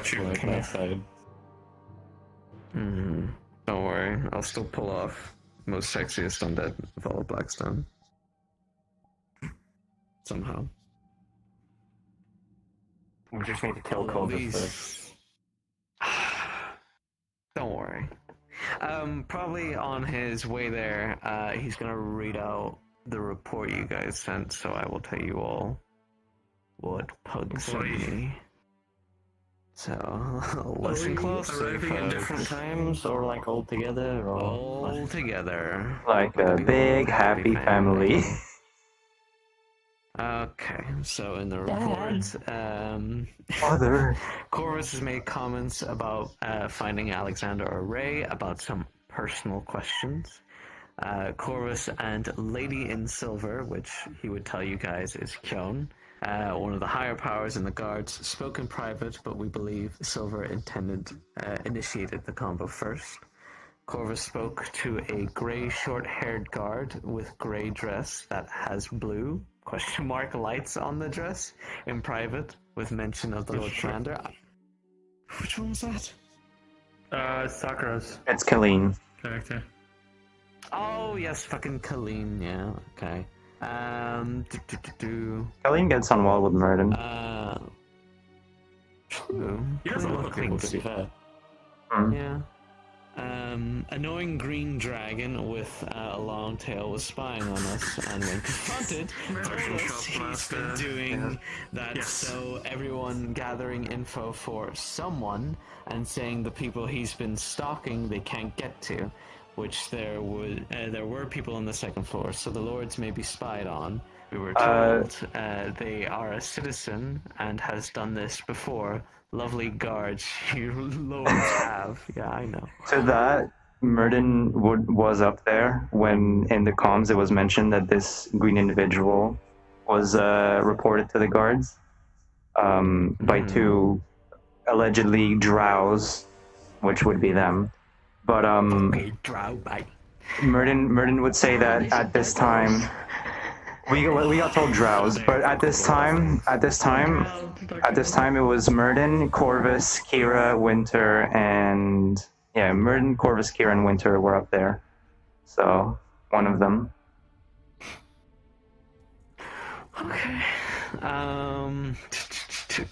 got you by my side. Don't worry, I'll still pull off most sexiest undead of all Blackstone. Somehow. We just need to kill Although Corvus first. Don't worry. Probably on his way there, he's gonna read out the report you guys sent, so I will tell you all what Pug sent me. So, listen closely, Arriving at different folks. times, or like all together, or All together. Like a big happy family. Okay, so in the report, Father. Corvus has made comments about finding Alexander or Ray about some personal questions. Corvus and Lady in Silver, which he would tell you guys is Kyon, one of the higher powers in the guards, spoke in private, but we believe Silver initiated the combo first. Corvus spoke to a grey short-haired guard with grey dress that has blue lights on the dress in private with mention of the Lord Commander. Which one was that? Sakura's It's Colleen. Character. Oh yes, fucking Colleen, yeah, okay. Colleen gets on well with Myrdin. True. He doesn't look people, to be fair. Yeah. Annoying green dragon with a long tail was spying on us, and when confronted, told us he's been doing that. So everyone gathering info for someone and saying the people he's been stalking they can't get to, which there were people on the second floor, so the lords may be spied on. We were told they are a citizen and has done this before. Lovely guards you lords have. Yeah, I know. To that, Myrdin was up there when in the comms it was mentioned that this green individual was reported to the guards by two allegedly drows, which would be them. But Okay, drow, bye. Myrdin would say that at this time we got told drows, but at this time it was Myrdin, Corvus, Kira, Winter, and Myrdin, Corvus, Kira, and Winter were up there. So one of them. Okay.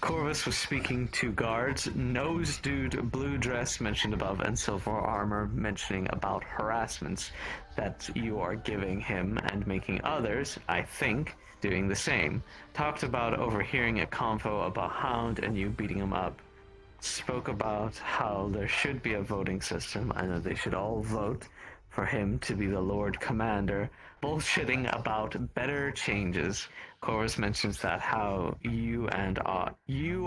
Corvus was speaking to guards. Nose dude, blue dress mentioned above, and silver armor mentioning about harassments that you are giving him and making others, I think, doing the same. Talked about overhearing a convo about Hound and you beating him up. Spoke about how there should be a voting system and that they should all vote for him to be the Lord Commander, bullshitting about better changes. Corvus mentions that how you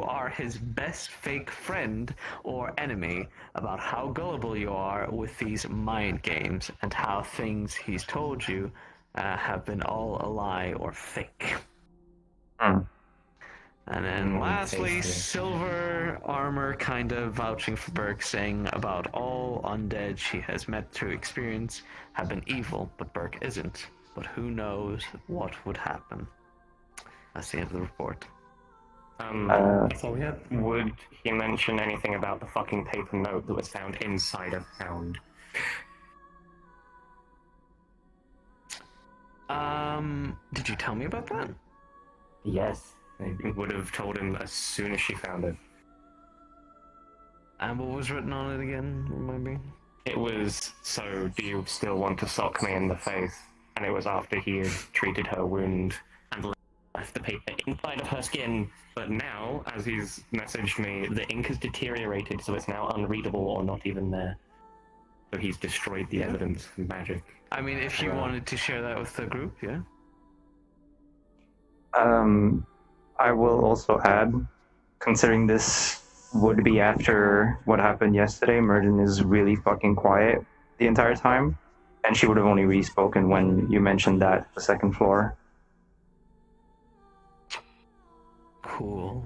are his best fake friend or enemy, about how gullible you are with these mind games, and how things he's told you have been all a lie or fake. And then lastly, silver armor kind of vouching for Burke, saying about all undead she has met through experience have been evil, but Burke isn't. But who knows what would happen. That's the end of the report. That's all we had. Would he mention anything about the fucking paper note that was found inside of Hound? Did you tell me about that? Yes. I would have told him as soon as she found it. And what was written on it again, remind me? It was, so do you still want to sock me in the face? And it was after he had treated her wound and left the paper inside of her skin. But now, as he's messaged me, the ink has deteriorated, so it's now unreadable or not even there. So he's destroyed the evidence of magic. I mean, if you wanted to share that with the group, yeah? I will also add, considering this would be after what happened yesterday, Myrdin is really fucking quiet the entire time, and she would have only re-spoken when you mentioned that, the second floor. Cool.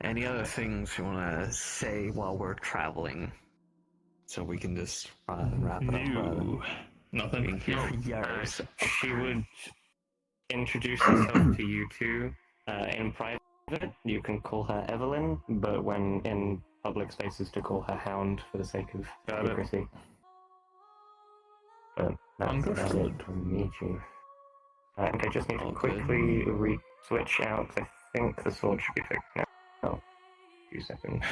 Any other things you want to say while we're traveling? So we can just wrap it up. Nothing. Yours. She would introduce herself to you two in private. You can call her Evelyn, but when in public spaces to call her Hound for the sake of Got it. secrecy. But that's about Understood. it from me, Chief. And I just need to All good. quickly switch out, 'cause I think the sword should be fixed now. Oh, a few seconds.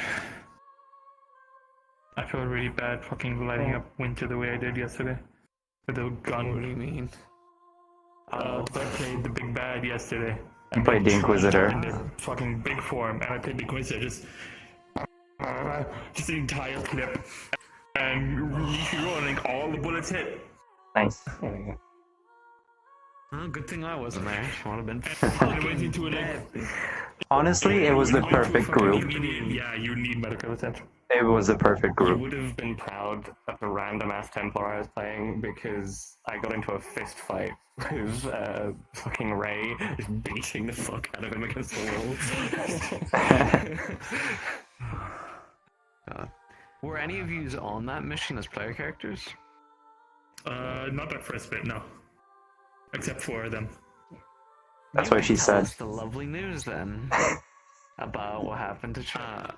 I feel really bad fucking lighting up Winter the way I did yesterday. With the What do gun. you mean? I played the big bad yesterday. You played the Inquisitor. In their fucking big form, and I played the Inquisitor, just the entire clip. And rolling, all the bullets hit. Nice. There we go. Oh, good thing I wasn't there. I would have been And it went into a like. Honestly, it was the perfect group. Yeah, you need medical attention. It was the perfect You group. would have been proud of the random ass Templar I was playing because I got into a fist fight with fucking Ray, just beating the fuck out of him against the wall. Were any of you on that mission as player characters? Not that first bit, no. Except for them. That's You what she tell said. us the lovely news then about what happened to Chad.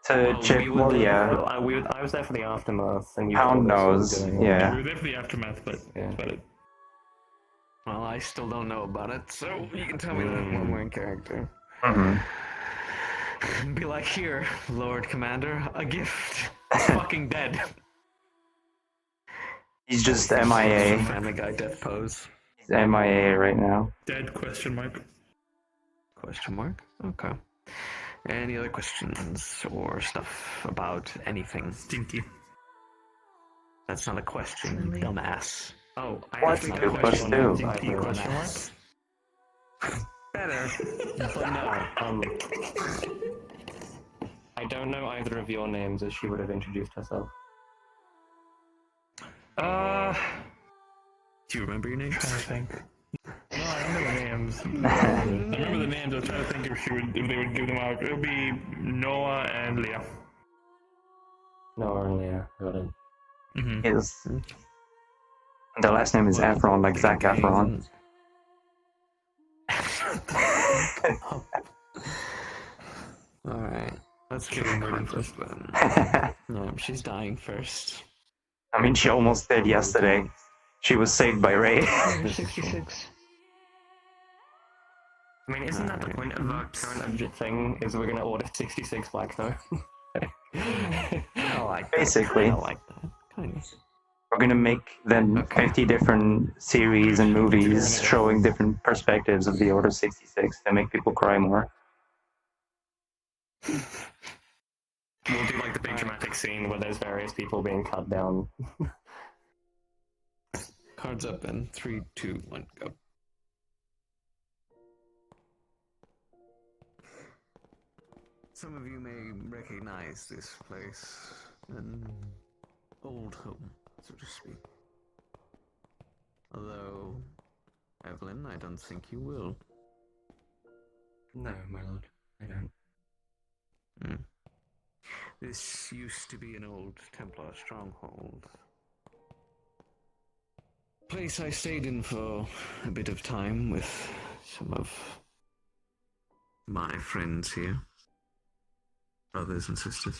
To Chip, well, yeah. I was there for the aftermath, and you Pound told us what knows, was going on. We yeah. were there for the aftermath, but Yeah. that's about it. Well, I still don't know about it, so you can tell me that when we're in character. Be like, here, Lord Commander, a gift. It's fucking dead. He's just MIA. Family Guy death pose. He's MIA right now. Dead question mark. Question mark? Okay. Any other questions or stuff about anything? Stinky. That's not a question, Really? dumbass. Oh, I What? asked Two not a plus question. two. Stinky question mark. Better, but no. I don't know either of your names, as she would have introduced herself. Do you remember your name? Trying to think. No, I remember the names. I remember the names. I was trying to think if they would give them out. It would be Noah and Leah. No, only got it. Mm-hmm. His the last name is Efron, like Zac Efron. Alright, let's get Myrdin first then. No, she's dying first. I mean, she almost did yesterday. She was saved by Ray. Yeah, 66. I mean, isn't that the point of our current object thing? Is we're gonna order 66 Blackstone? I like that. Basically. I like that. Kind of. We're gonna make then 50 different series and movies showing different perspectives of the Order 66 to make people cry more. We'll do like the big dramatic scene where there's various people being cut down. Cards up then. 3, 2, 1, go. Some of you may recognize this place. An old home, so to speak. Although, Evelyn, I don't think you will. No, my lord, I don't. This used to be an old Templar stronghold. Place I stayed in for a bit of time with some of my friends here. Brothers and sisters.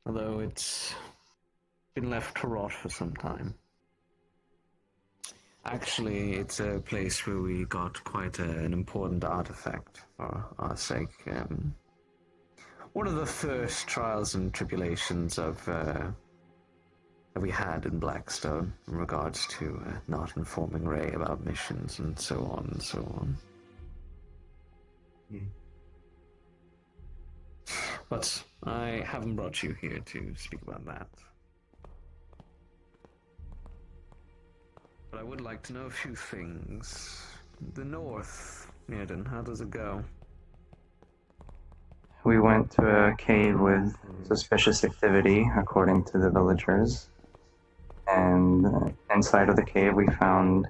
Although it's been left to rot for some time. Actually, it's a place where we got quite an important artifact for our sake. One of the first trials and tribulations of that we had in Blackstone in regards to not informing Ray about missions and so on and so on. But I haven't brought you here to speak about that. But I would like to know a few things. The north, Myrdin, how does it go? We went to a cave with suspicious activity, according to the villagers. And inside of the cave we found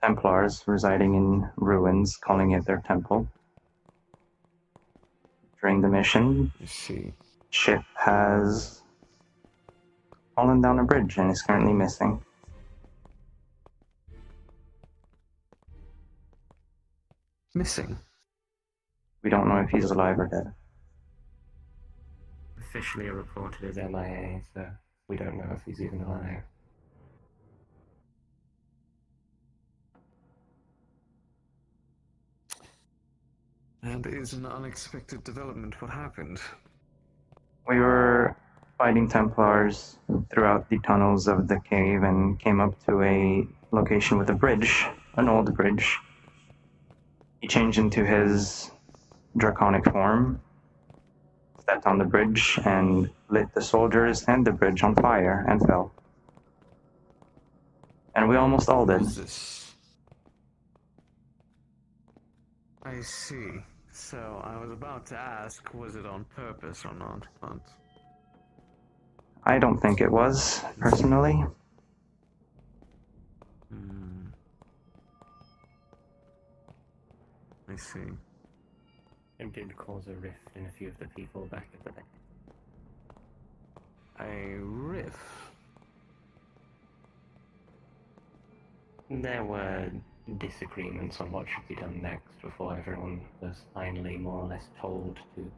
Templars residing in ruins, calling it their temple. During the mission, I see. ship has fallen down a bridge and is currently missing. Missing? We don't know if he's alive or dead. officially reported as MIA, so we don't know if he's even alive. And is an unexpected development. What happened? We were fighting Templars throughout the tunnels of the cave and came up to a location with a bridge, an old bridge. He changed into his draconic form, stepped on the bridge, and lit the soldiers and the bridge on fire and fell. And we almost all What did. is this? I see. So I was about to ask, was it on purpose or not? But I don't think it was, personally. I see. It did cause a rift in a few of the people back at the bank. A rift. There were disagreements on what should be done next before everyone was finally more or less told to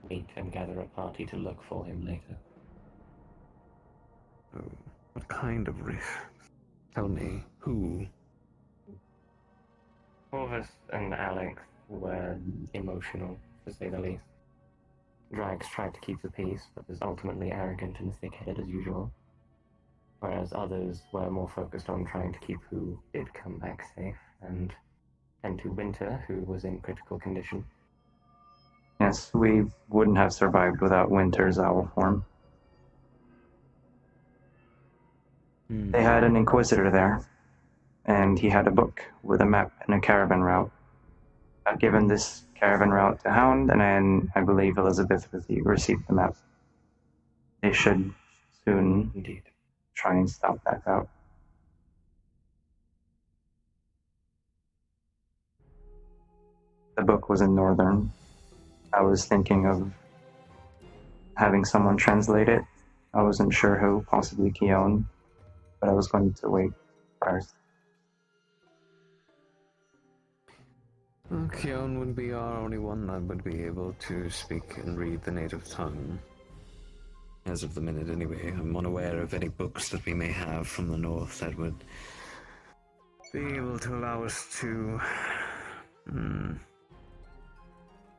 meet and gather a party to look for him later. Oh, what kind of rift? Tell me, who? Corvus and Alex were emotional, to say the least. Drax tried to keep the peace, but was ultimately arrogant and thick-headed as usual. Whereas others were more focused on trying to keep who did come back safe, and to Winter, who was in critical condition. Yes, we wouldn't have survived without Winter's owl form. They had an Inquisitor there, and he had a book with a map and a caravan route. I've given this caravan route to Hound, and then I believe Elizabeth received the map. They should soon Indeed. try and stop that route. The book was in Northern. I was thinking of having someone translate it. I wasn't sure who, possibly Keon, but I was going to wait first. Keon would be our only one that would be able to speak and read the native tongue. As of the minute, anyway. I'm unaware of any books that we may have from the north that would be able to allow us to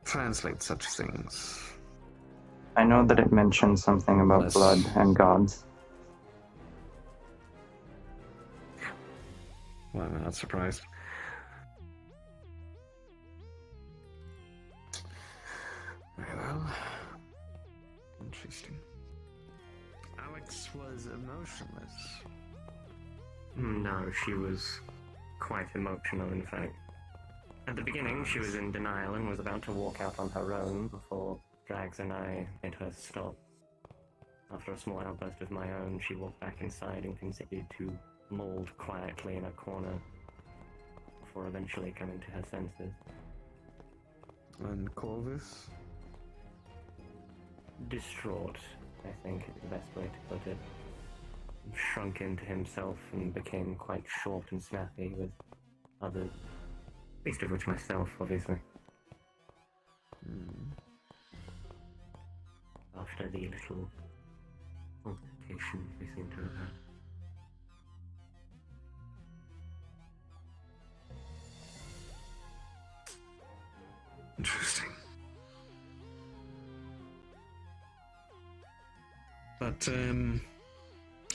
translate such things. I know that it mentioned something about Unless- blood and gods. Well, I'm not surprised. Very well. Interesting. Alex was emotionless. No, she was quite emotional, in fact. At the beginning, she was in denial and was about to walk out on her own before Drags and I made her stop. After a small outburst of my own, she walked back inside and continued to mold quietly in a corner before eventually coming to her senses. And Corvus? Distraught, I think is the best way to put it. Shrunk into himself and became quite short and snappy with others, least of which myself, obviously. After the little altercation we seem to have had. Interesting. But,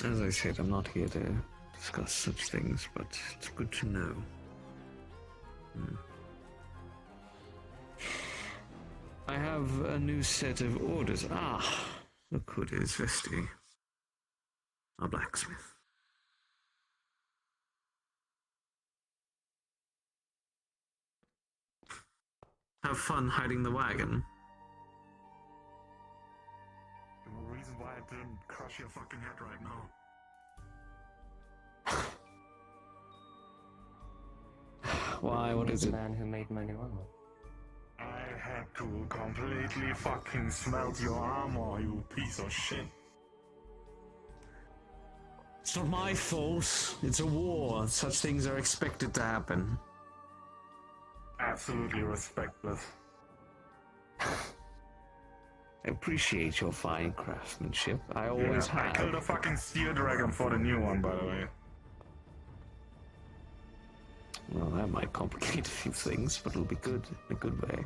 as I said, I'm not here to discuss such things, but it's good to know. I have a new set of orders. Ah, look who it is, Vesti. Our blacksmith. Have fun hiding the wagon. The reason why I didn't crush your fucking head right now. Why? What is The it? man who made my new armor. I had to completely fucking smelt your armor, you piece of shit. It's not my fault. It's a war. Such things are expected to happen. Absolutely respectless. appreciate your fine craftsmanship. I always I have. killed a fucking steel dragon for the new one, by the way. Well, that might complicate a few things, but it'll be good in a good way.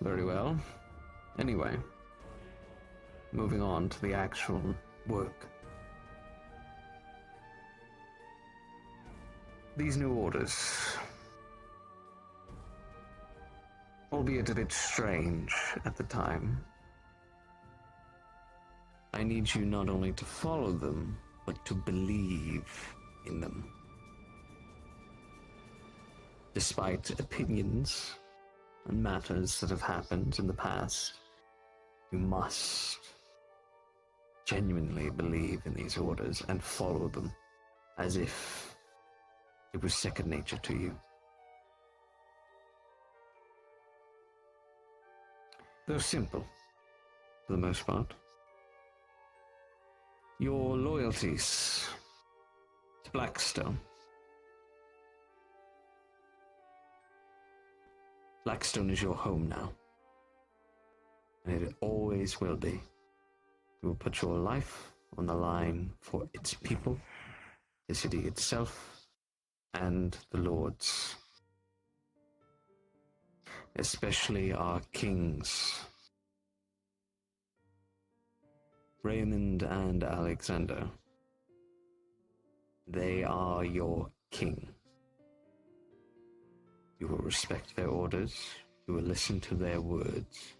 Very well. Anyway, moving on to the actual work. These new orders, albeit a bit strange at the time, I need you not only to follow them, but to believe in them. Despite opinions and matters that have happened in the past, you must genuinely believe in these orders and follow them as if it was second nature to you. They're simple, for the most part. Your loyalties to Blackstone. Blackstone is your home now, and it always will be. You will put your life on the line for its people, the city itself, and the lords. Especially our kings, Raymond and Alexander. They are your king. You will respect their orders. You will listen to their words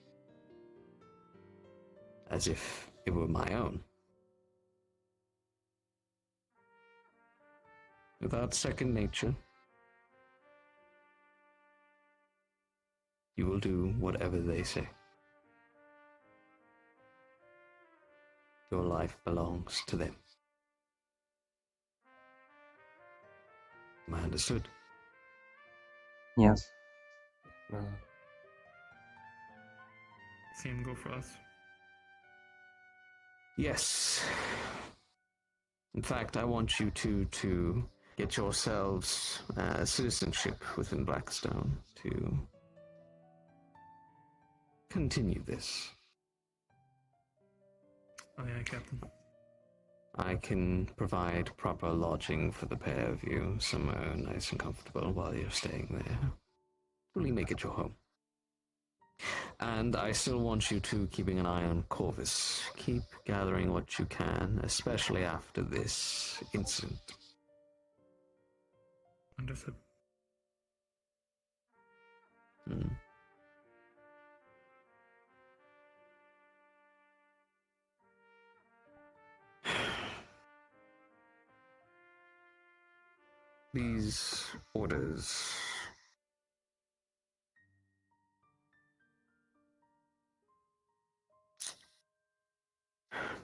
as if it were my own. Without second nature, you will do whatever they say. Your life belongs to them. Am I understood? Yes. Same go for us. Yes. In fact, I want you two to get yourselves citizenship within Blackstone to continue this. Oh yeah, Captain. I can provide proper lodging for the pair of you, somewhere nice and comfortable while you're staying there. Really make it your home. And I still want you two keeping an eye on Corvus. Keep gathering what you can, especially after this incident. Understood. Hmm. These orders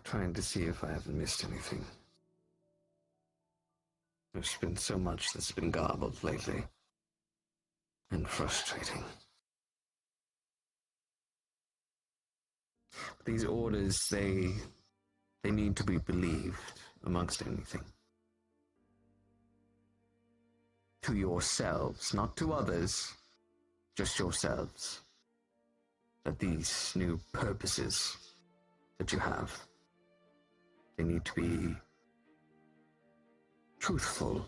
trying to see if I haven't missed anything. There's been so much that's been garbled lately and frustrating. These orders, they need to be believed amongst anything. To yourselves, not to others, just yourselves. That these new purposes that you have, they need to be truthful.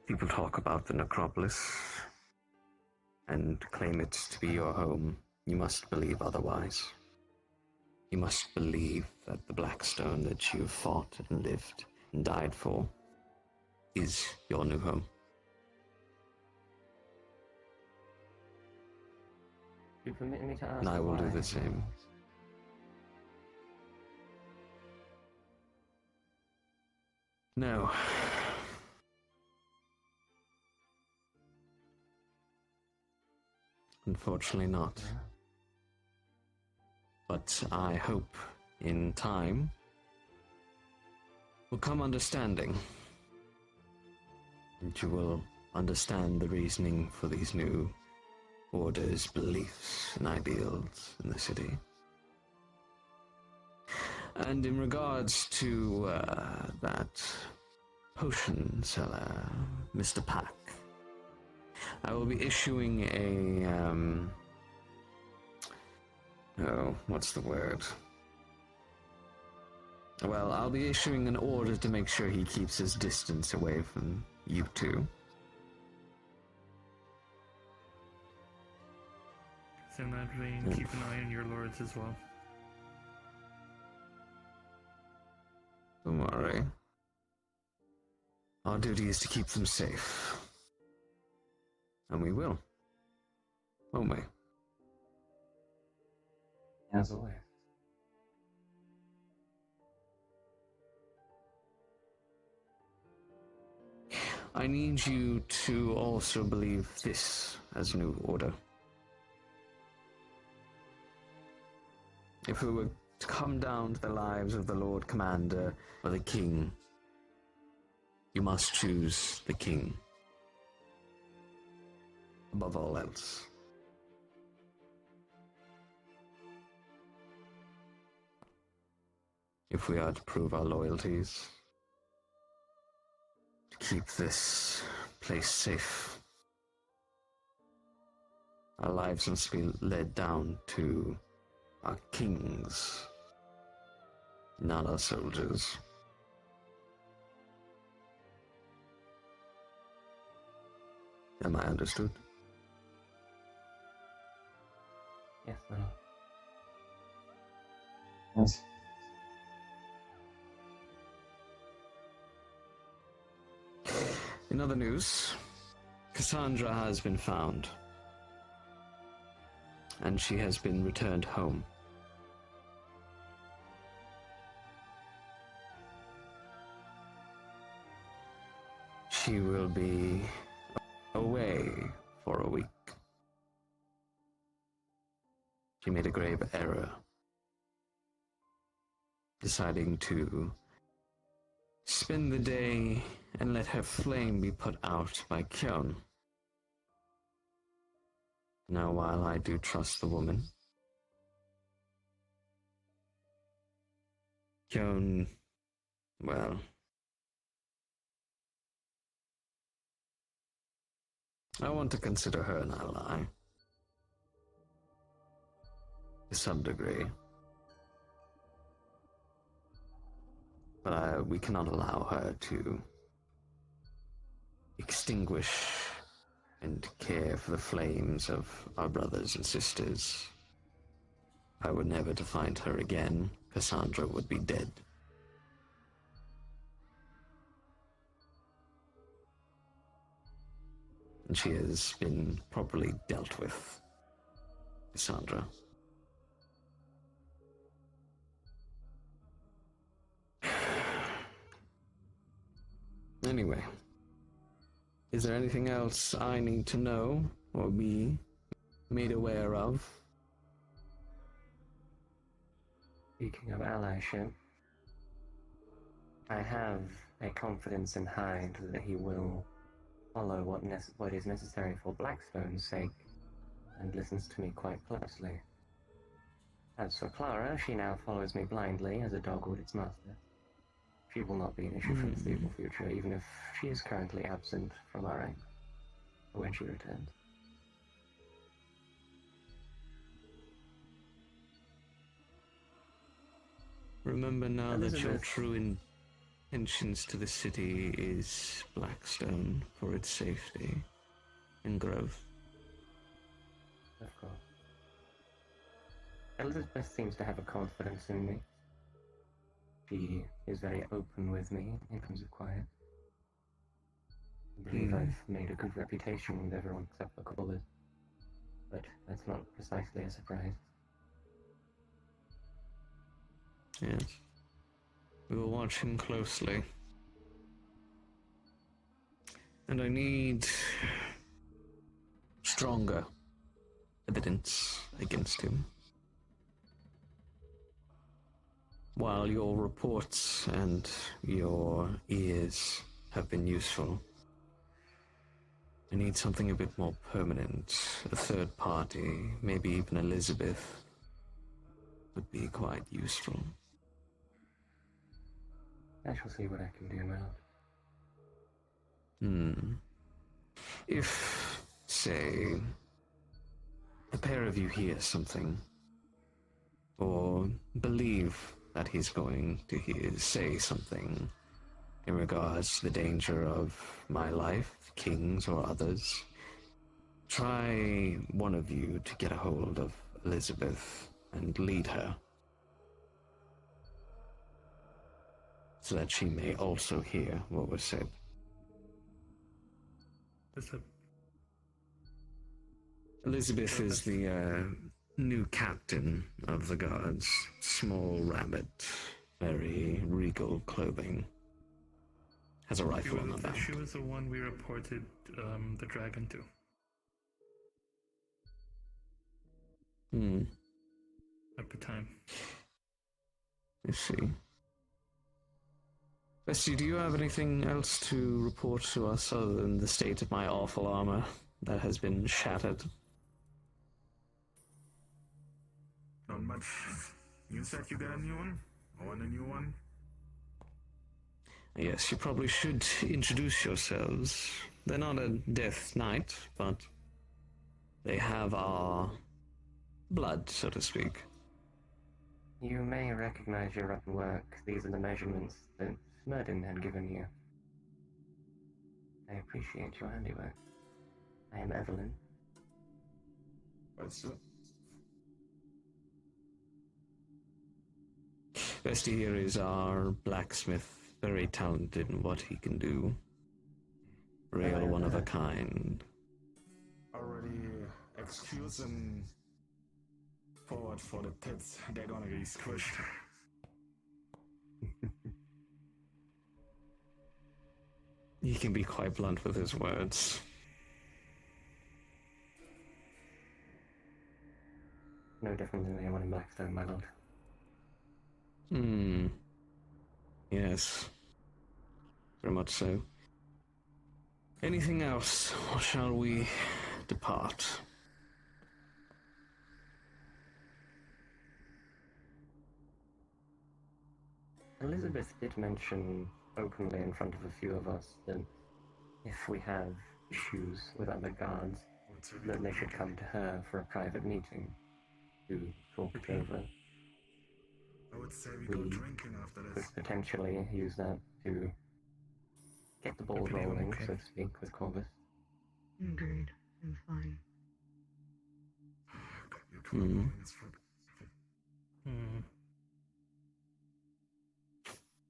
People talk about the necropolis and claim it to be your home. You must believe otherwise. You must believe that the Blackstone that you fought and lived and died for is your new home. You permit me to ask And I will do why? the same. No. Unfortunately not. But I hope in time will come understanding. And you will understand the reasoning for these new Order's beliefs and ideals in the city. And in regards to that potion seller, Mr. Pack, I will be issuing a, oh, what's the word? Well, I'll be issuing an order to make sure he keeps his distance away from you two. So in that vein, keep an eye on your lords as well. Don't worry. Our duty is to keep them safe. And we will. Won't we? As always. I need you to also believe this as new order. If we were to come down to the lives of the Lord Commander or the King, you must choose the King above all else. If we are to prove our loyalties, to keep this place safe, our lives must be led down to our kings, not our soldiers. Am I understood? Yes, my lord. Yes. In other news, Cassandra has been found, and she has been returned home. She will be away for a week. She made a grave error, deciding to spend the day and let her flame be put out by Kyon. Now, while I do trust the woman, Kyon, well, I want to consider her an ally. To some degree. But we cannot allow her to extinguish and care for the flames of our brothers and sisters. If I were never to find her again, Cassandra would be dead. And she has been properly dealt with, Cassandra. Anyway, is there anything else I need to know or be made aware of? Speaking of allyship, I have a confidence in Hyde that he will follow what is necessary for Blackstone's sake, and listens to me quite closely. As for Clara, she now follows me blindly as a dog would its master. She will not be an issue for the foreseeable future, even if she is currently absent from our ranks, or when she returns. Remember now that your Elizabeth. true intentions to the city is Blackstone for its safety and growth. Of course. Elizabeth seems to have a confidence in me. She is very open with me in terms of quiet. I believe I've made a good reputation with everyone except for callers. But that's not precisely a surprise. Yes. We will watch him closely. And I need stronger evidence against him. While your reports and your ears have been useful, I need something a bit more permanent. A third party, maybe even Elizabeth, would be quite useful. I shall see what I can do, Mel. If, say, the pair of you hear something, or believe that he's going to say something in regards to the danger of my life, King's or others, try one of you to get a hold of Elizabeth and lead her, so that she may also hear what was said. Elizabeth is the new captain of the guards. Small rabbit, very regal clothing. Has a rifle on her back. She was the one we reported the dragon to. At the time. I see. Bessie, do you have anything else to report to us other than the state of my awful armor that has been shattered? Not much. You said you got a new one? I want a new one. Yes, you probably should introduce yourselves. They're not a Death Knight, but they have our blood, so to speak. You may recognize your own work. These are the measurements that Myrdin had given you. I appreciate your handiwork. I am Evelyn. Bestie here is our blacksmith, very talented in what he can do. Real one of a kind. Already excuse and forward for the pits. They're gonna be squished. He can be quite blunt with his words. No different than anyone in Blackstone, my lord. Yes. Very much so. Anything else, or shall we depart? Elizabeth did mention openly in front of a few of us that if we have issues with other guards, that they should come to her for a private meeting to talk it over. I would say we go drinking after Could this. potentially use that to get the ball rolling, so to speak, with Corvus. Agreed. I'm fine.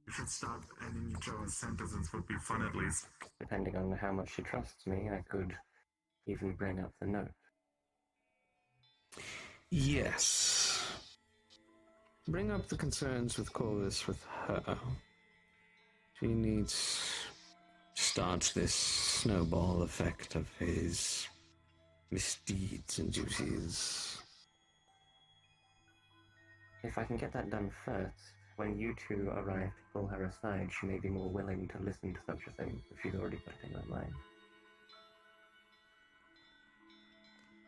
We should start ending each other's sentences. Would be fun at least. Depending on how much she trusts me, I could even bring up the note. Yes. Bring up the concerns with Corvus with her. She needs to start this snowball effect of his misdeeds and duties. If I can get that done first, when you two arrive to pull her aside, she may be more willing to listen to such a thing if she's already put it in her mind.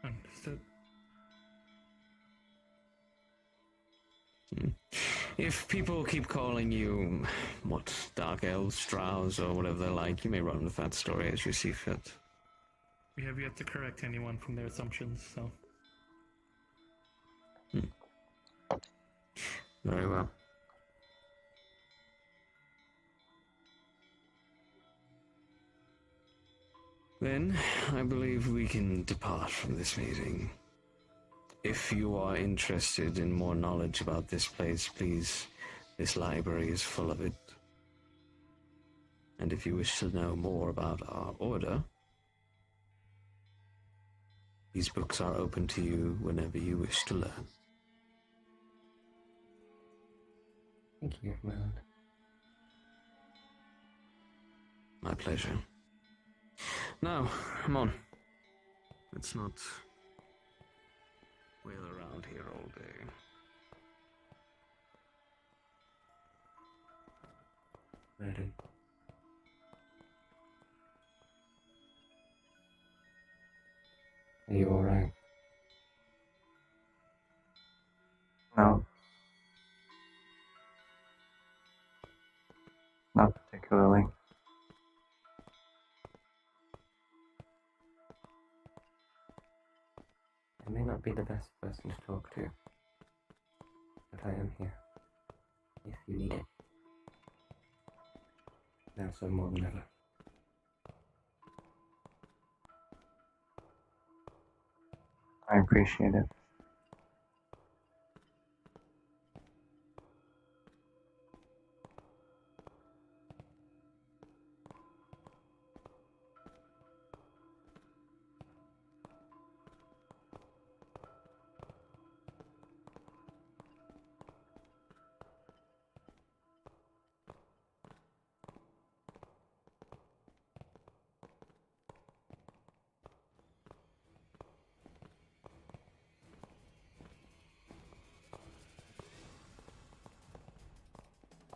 Understood. If people keep calling you, Dark Elves, Drows, or whatever they're like, you may run with that story as you see fit. We have yet to correct anyone from their assumptions, so... Very well. Then, I believe we can depart from this meeting. If you are interested in more knowledge about this place, please, this library is full of it. And if you wish to know more about our order, these books are open to you whenever you wish to learn. Thank you, my lord. My pleasure. Now, come on. Let's not wheel around here all day. Myrdin. Are you alright? No. Not particularly. I may not be the best person to talk to, but I am here. If you need it. Now so more than ever. I appreciate it.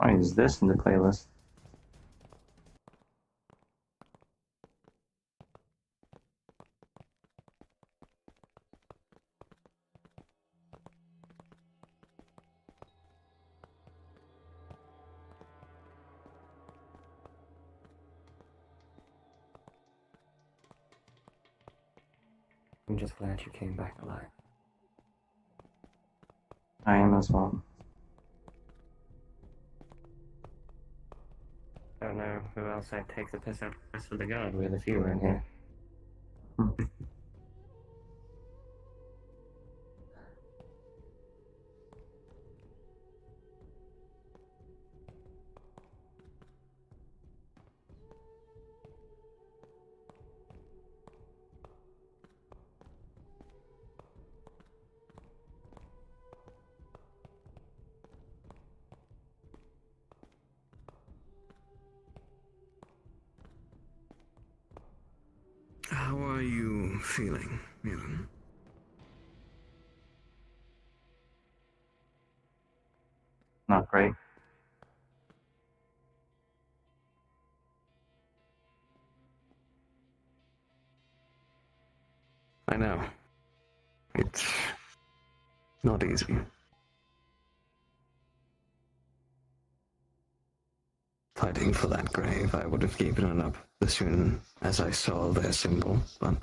Why is this in the playlist? I'm just glad you came back alive. I am as well. I don't know who else I'd take the piss out of the rest of the guard with if you were in here. How are you feeling, Myrdin? Not great. I know. It's not easy. Fighting for that grave, I would have given it up as soon as I saw their symbol, but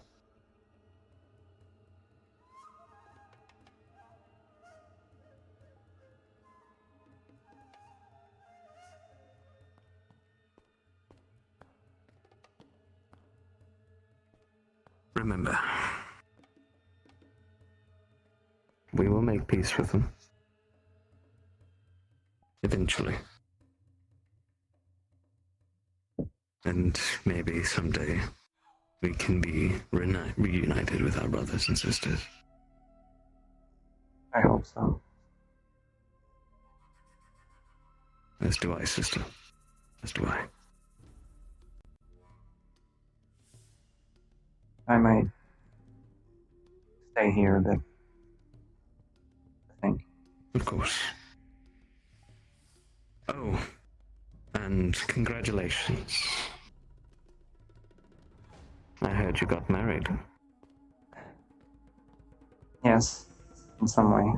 remember, we will make peace with them. Eventually. And maybe someday we can be reunited with our brothers and sisters. I hope so. As do I, sister. As do I. I might stay here a bit. I think. Of course. Oh, and congratulations. I heard you got married. Yes, in some way.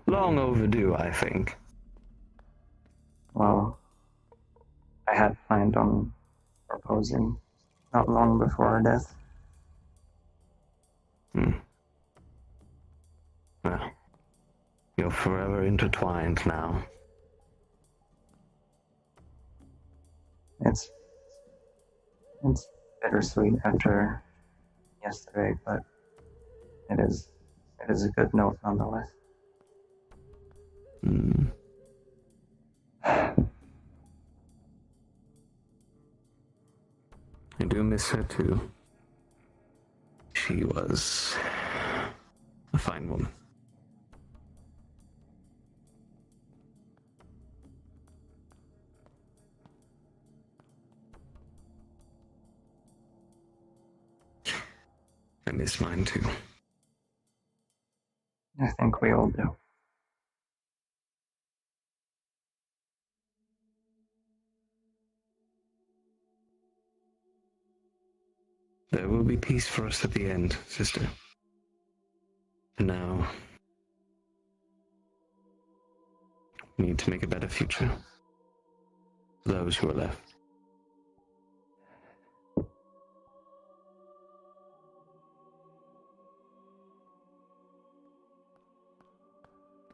Long overdue, I think. Well, I had planned on proposing not long before our death. Well, you're forever intertwined now. It's bittersweet after yesterday, but it is a good note nonetheless. I do miss her too. She was a fine woman. I miss mine too. I think we all do. There will be peace for us at the end, sister. And now, we need to make a better future for those who are left.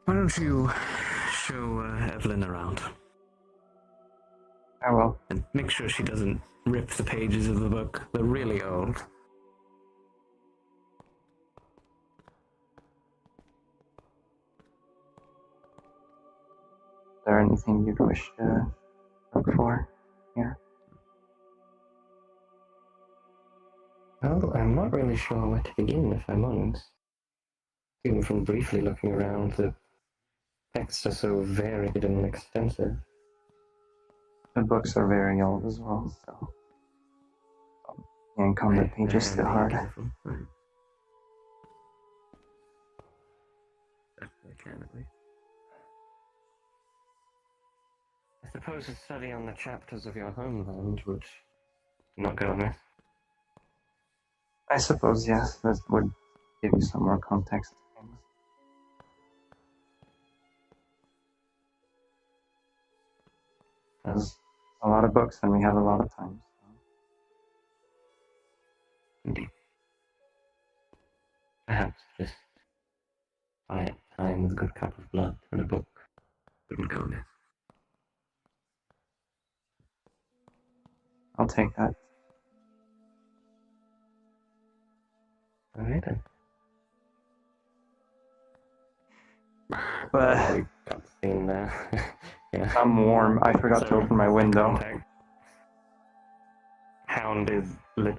Why don't you show Evelyn around? I will. And make sure she doesn't rip the pages of the book. They're really old. Is there anything you'd wish to look for here? Well, I'm not really sure where to begin, if I'm honest. Even from briefly looking around, the texts are so varied and extensive. The books are very old as well, so the encumbered pages too hard. Careful. Right. Definitely can, at least. I suppose a study on the chapters of your homeland would not go amiss. I suppose, yes, that would give you some more context to things. There's a lot of books and we have a lot of time. So. Indeed. Perhaps just quiet time with a good cup of blood and a book wouldn't go amiss. I'll take that. Alright then. But We got the scene there. Yeah. I'm warm. I forgot to open my window. Contact. Hound is,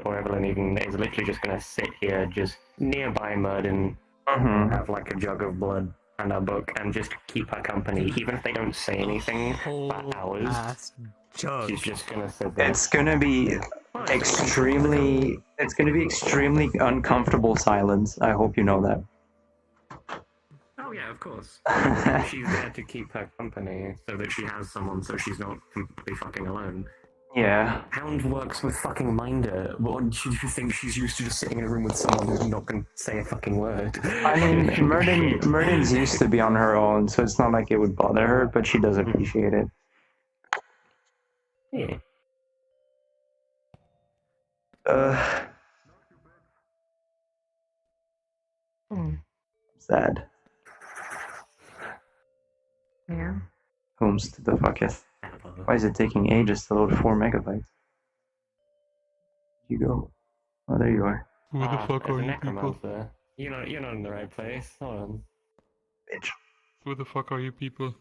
or Evelyn even, is literally just gonna sit here, just nearby Myrdin, have like a jug of blood and a book, and just keep her company, even if they don't say anything for hours. She's just gonna sit there. It's gonna be extremely uncomfortable silence. I hope you know that. Oh yeah, of course. She's there to keep her company, so that she has someone, so she's not completely fucking alone. Yeah. Hound works with fucking Minder. What do you think she's used to, just sitting in a room with someone who's not going to say a fucking word? I mean, Myrdin's used to be on her own, so it's not like it would bother her, but she does appreciate it. Yeah. Sad. Yeah. Whomst the fucketh. Why is it taking ages to load 4 megabytes? You go. Oh, there you are. Who the fuck there's are a you people? necromancer. You're not in the right place. Hold on. Bitch. Who the fuck are you people?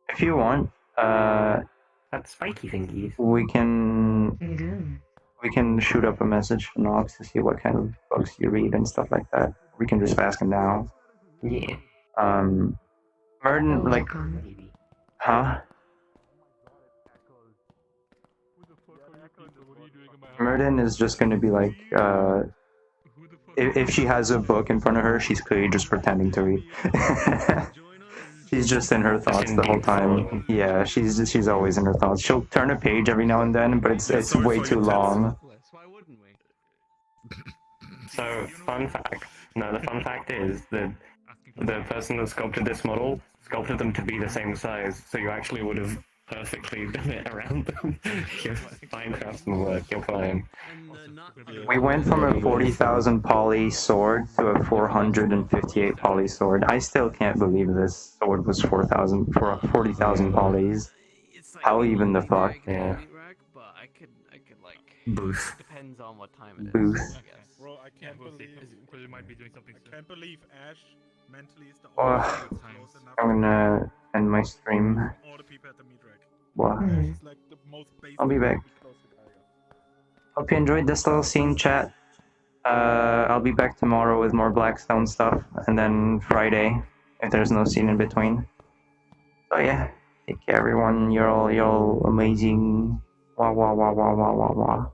If you want, That's spiky thingies. we can You do. shoot up a message to Nox to see what kind of books you read and stuff like that. We can just ask him now. Yeah. Myrdin, like, Maybe. huh? Who the fuck are you people? What are you doing in my house? Myrdin is just gonna be like, Who the fuck if she has a book in front of her, she's clearly just pretending to read. She's just in her thoughts the whole time. Yeah, she's always in her thoughts. She'll turn a page every now and then, but it's way too long. Why wouldn't we? So, fun fact. No, the fun fact is that the person that sculpted this model sculpted them to be the same size, so you actually would have perfectly done it around them. Your fine craftsman work, you're fine. We went from a 40,000 poly sword to a 458 poly sword. I still can't believe this sword was 40,000 polys. How even the fuck? Yeah. But I could like. Booth. Depends on what time it is. Booth. I guess. Bro, I can't We'll see, believe. because you might be doing something I soon. can't believe Ash mentally is the Oh, only one that's close enough. I'm gonna end my stream. All the people at the meat rack. What? Ash is like the most basic. I'll be back. to be close to Kaya. Hope you enjoyed this little scene, chat. I'll be back tomorrow with more Blackstone stuff, and then Friday, if there's no scene in between. So yeah, take care everyone, you're all amazing. Wah wah wah wah wah wah wah.